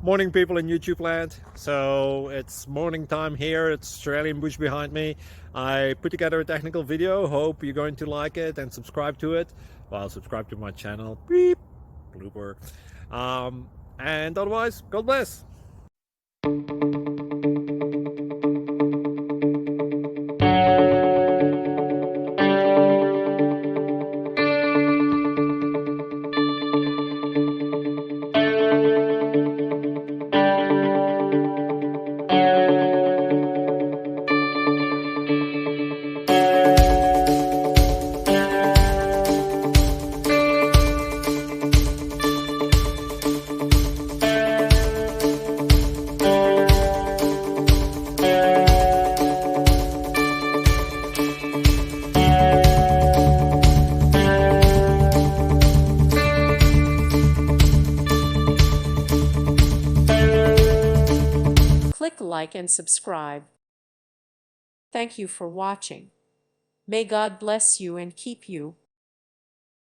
Morning, people in YouTube land. So it's morning time here. It's Australian bush behind me. I put together a technical video. Hope you're going to like it and subscribe to it. Well, subscribe to my channel. Beep. Blooper. And otherwise, God bless. Click like and subscribe. Thank you for watching. May God bless you and keep you.